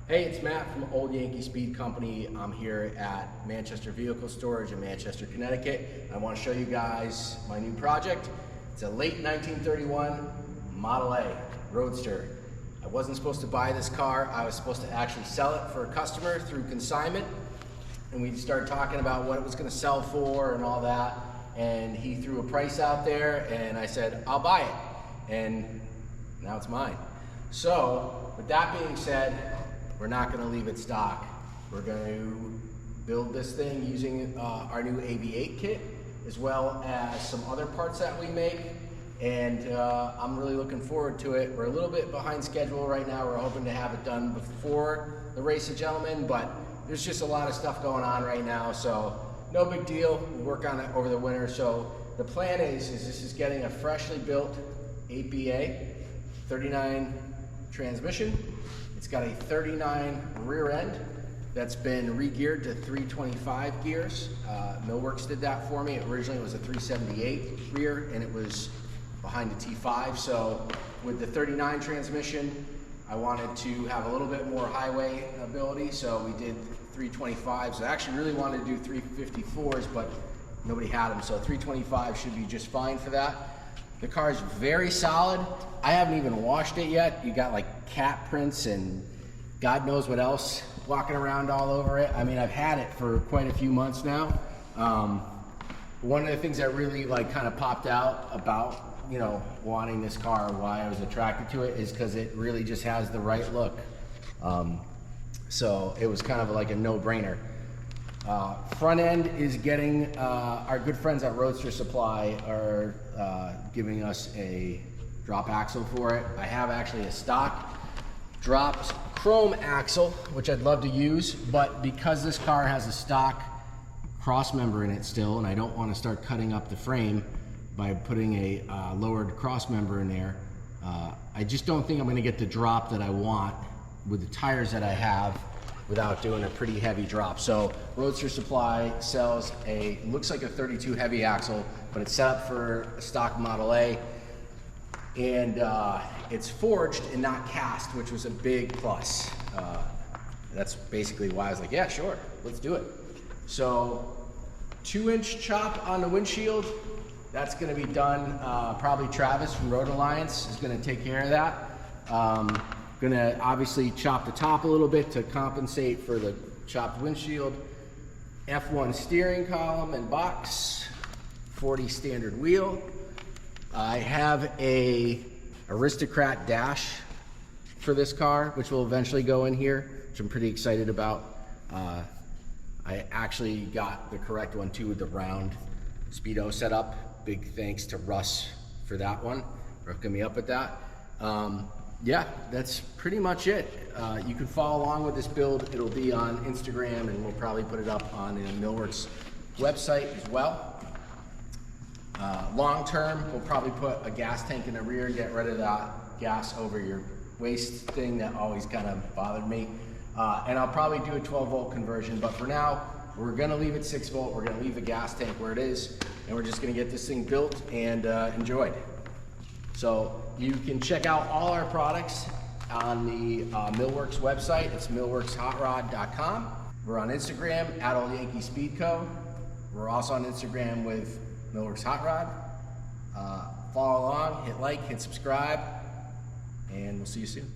Hey, it's Matt from Old Yankee Speed Company. I'm here at Manchester Vehicle Storage in Manchester, Connecticut. I want to show you guys my new project. It's a late 1931 Model A Roadster. I wasn't supposed to buy this car. I was supposed to actually sell it for a customer through consignment. And we started talking about what it was going to sell for and all that. And he threw a price out there and I said, I'll buy it. And now it's mine. So with that being said, we're not going to leave it stock. We're going to build this thing using our new AV8 kit, as well as some other parts that we make. And I'm really looking forward to it. We're a little bit behind schedule right now. We're hoping to have it done before the race of gentlemen, but there's just a lot of stuff going on right now, so no big deal. We'll work on it over the winter. So the plan is this is getting a freshly built AV8 39 transmission. It's got a 39 rear end that's been re-geared to 325 gears. Millworks did that for me. Originally it was a 378 rear and it was behind the T5. So with the 39 transmission, I wanted to have a little bit more highway ability. So we did 325s. I actually really wanted to do 354s, but nobody had them. So 325 should be just fine for that. The car is very solid. I haven't even washed it yet. You got like cat prints and God knows what else walking around all over it. I mean, I've had it for quite a few months now. One of the things that really like kind of popped out about, you know, wanting this car, why I was attracted to it, is because it really just has the right look. So it was kind of like a no-brainer. Front end is getting, our good friends at Roadster Supply are giving us a drop axle for it. I have actually a stock dropped chrome axle, which I'd love to use, but because this car has a stock cross member in it still, and I don't want to start cutting up the frame by putting a lowered cross member in there, I just don't think I'm going to get the drop that I want with the tires that I have without doing a pretty heavy drop. So Roadster Supply sells a, looks like a 32 heavy axle, but it's set up for a stock Model A, and it's forged and not cast, which was a big plus. That's basically why I was like, yeah, sure, let's do it. So 2-inch chop on the windshield, that's gonna be done, probably Travis from Road Alliance is gonna take care of that. Gonna obviously chop the top a little bit to compensate for the chopped windshield. F1 steering column and box, 40 standard wheel. I have a Aristocrat dash for this car, which will eventually go in here, which I'm pretty excited about. I actually got the correct one too with the round speedo setup. Big thanks to Russ for that one, for hooking me up with that. Yeah, that's pretty much it. You can follow along with this build. It'll be on Instagram, and we'll probably put it up on the Millworks website as well. Long term, we'll probably put a gas tank in the rear, get rid of that gas over your waist thing that always kind of bothered me. And I'll probably do a 12-volt conversion, but for now, we're gonna leave it 6-volt. We're gonna leave the gas tank where it is, and we're just gonna get this thing built and enjoyed. So you can check out all our products on the Millworks website. It's millworkshotrod.com. We're on Instagram at Old Yankee Speed Co. We're also on Instagram with Millworks Hot Rod. Follow along, hit like, hit subscribe, and we'll see you soon.